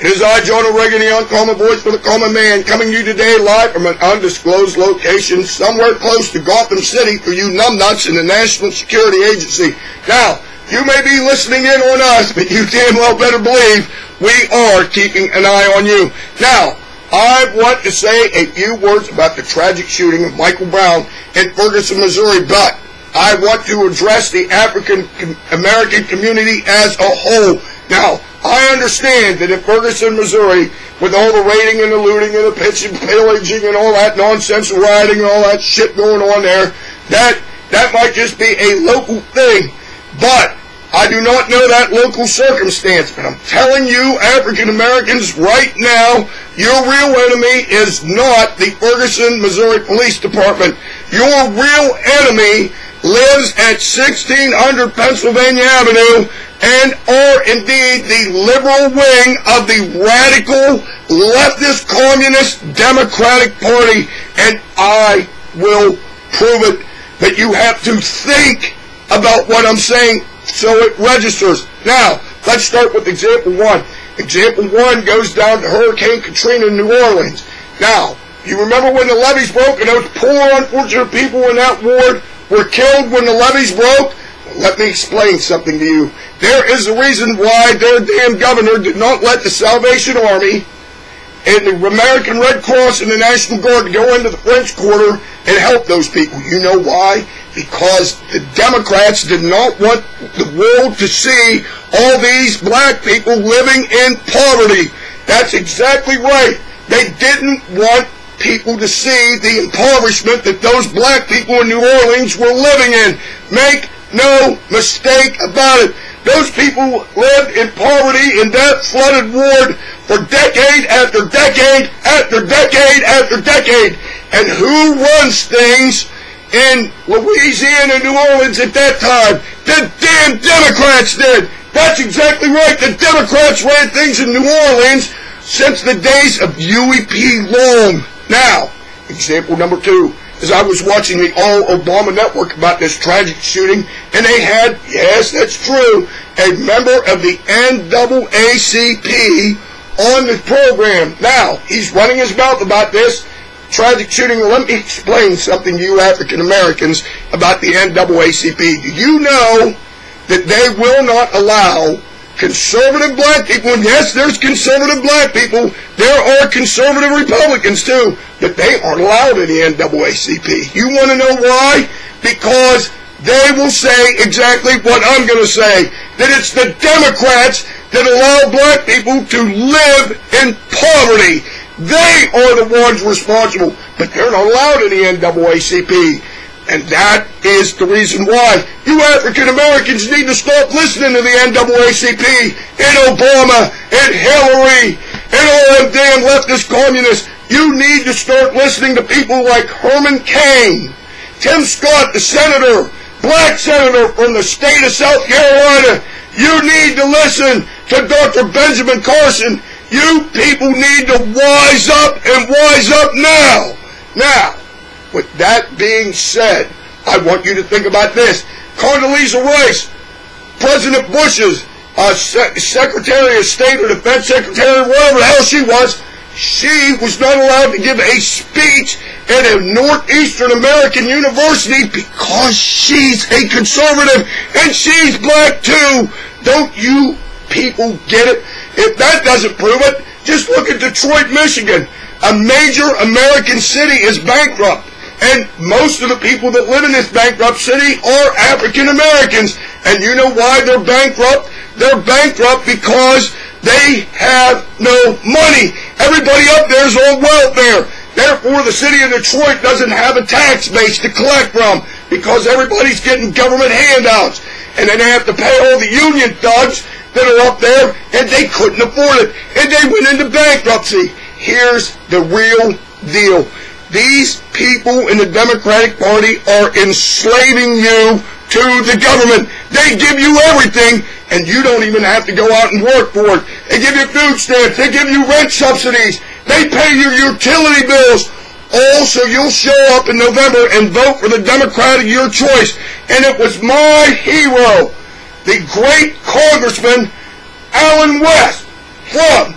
It is I, John O'Regan, the uncommon voice for the common man, coming to you today live from an undisclosed location somewhere close to Gotham City for you numbnuts in the National Security Agency. Now, you may be listening in on us, but you damn well better believe we are keeping an eye on you. Now, I want to say a few words about the tragic shooting of Michael Brown in Ferguson, Missouri, but I want to address the African American community as a whole. Now, I understand that in Ferguson, Missouri, with all the raiding and the looting and the pitching, pillaging and all that nonsense, rioting and all that shit going on there, that might just be a local thing. But I do not know that local circumstance. But I'm telling you, African Americans, right now, your real enemy is not the Ferguson, Missouri Police Department. Your real enemy lives at 1600 Pennsylvania Avenue and are indeed the liberal wing of the radical leftist communist Democratic Party, and I will prove it. But you have to think about what I'm saying so it registers. Now, let's start with example one. Example one goes down to Hurricane Katrina in New Orleans. Now, you remember when the levees broke and those poor unfortunate people in that ward were killed when the levees broke? Let me explain something to you. There is a reason why their damn governor did not let the Salvation Army and the American Red Cross and the National Guard go into the French Quarter and help those people. You know why? Because the Democrats did not want the world to see all these black people living in poverty. That's exactly right. They didn't want people to see the impoverishment that those black people in New Orleans were living in. Make no mistake about it. Those people lived in poverty in that flooded ward for decade after decade after decade after decade. And who runs things in Louisiana and New Orleans at that time? The damn Democrats did. That's exactly right. The Democrats ran things in New Orleans since the days of Huey P. Long. Now, example number two. As I was watching the All-Obama Network about this tragic shooting, and they had, yes, that's true, a member of the NAACP on the program. Now, he's running his mouth about this tragic shooting. Let me explain something to you African Americans about the NAACP. Do you know that they will not allow conservative black people, and yes, there's conservative black people, there are conservative Republicans too, but they aren't allowed in the NAACP. You want to know why? Because they will say exactly what I'm going to say, that it's the Democrats that allow black people to live in poverty. They are the ones responsible, but they're not allowed in the NAACP. And that is the reason why you African Americans need to stop listening to the NAACP and Obama and Hillary and all them damn leftist communists. You need to start listening to people like Herman Cain, Tim Scott, the senator, black senator from the state of South Carolina. You need to listen to Dr. Benjamin Carson. You people need to wise up and wise up now. Now, with that being said, I want you to think about this. Condoleezza Rice, President Bush's Secretary of State or Defense Secretary, whatever the hell she was not allowed to give a speech at a Northeastern American university because she's a conservative and she's black too. Don't you people get it? If that doesn't prove it, just look at Detroit, Michigan. A major American city is bankrupt. And most of the people that live in this bankrupt city are African Americans. And you know why they're bankrupt? They're bankrupt because they have no money. Everybody up there is on welfare. Therefore, the city of Detroit doesn't have a tax base to collect from because everybody's getting government handouts. And then they have to pay all the union thugs that are up there, and they couldn't afford it. And they went into bankruptcy. Here's the real deal. These people in the Democratic Party are enslaving you to the government. They give you everything, and you don't even have to go out and work for it. They give you food stamps. They give you rent subsidies. They pay your utility bills. All so you'll show up in November and vote for the Democrat of your choice. And it was my hero, the great Congressman Allen West from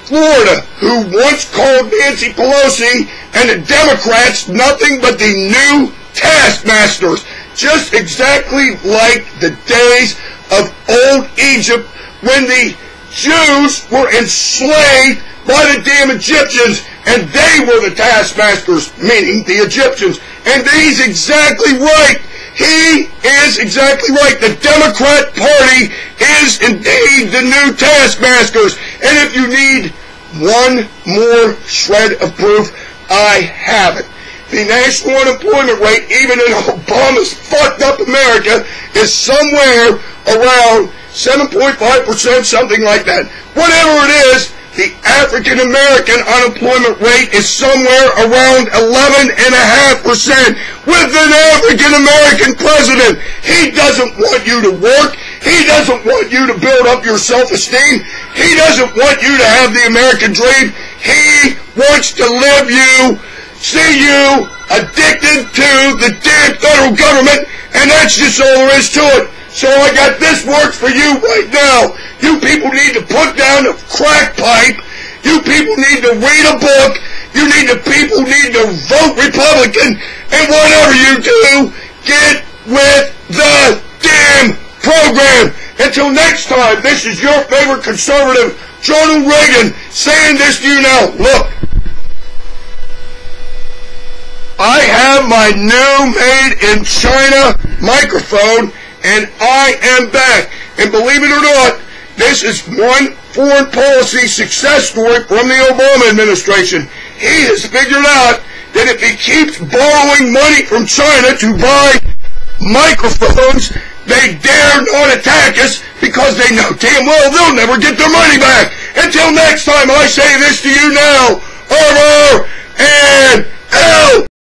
Florida, who once called Nancy Pelosi and the Democrats nothing but the new taskmasters, just exactly like the days of old Egypt when the Jews were enslaved by the damn Egyptians, and they were the taskmasters, meaning the Egyptians. And he's exactly right. He is exactly right. The Democrat Party is indeed the new taskmasters. And if you need one more shred of proof, I have it. The national unemployment rate, even in Obama's fucked up America, is somewhere around 7.5%, something like that. Whatever it is, the African American unemployment rate is somewhere around 11.5%. With an African American president, he doesn't want you to work. He doesn't want you to build up your self-esteem. He doesn't want you to have the American dream. He wants to live you, see you addicted to the damn federal government, and that's just all there is to it. So I got this work for you right now. You people need to put down the crack pipe. You people need to read a book. People need to vote Republican. And whatever you do, get with the damn program. Until next time, this is your favorite conservative, Ronald Reagan, saying this to you now. Look, I have my new made-in-China microphone, and I am back. And believe it or not, this is one foreign policy success story from the Obama administration. He has figured out that if he keeps borrowing money from China to buy microphones, they dare not attack us because they know damn well they'll never get their money back. Until next time, I say this to you now. Over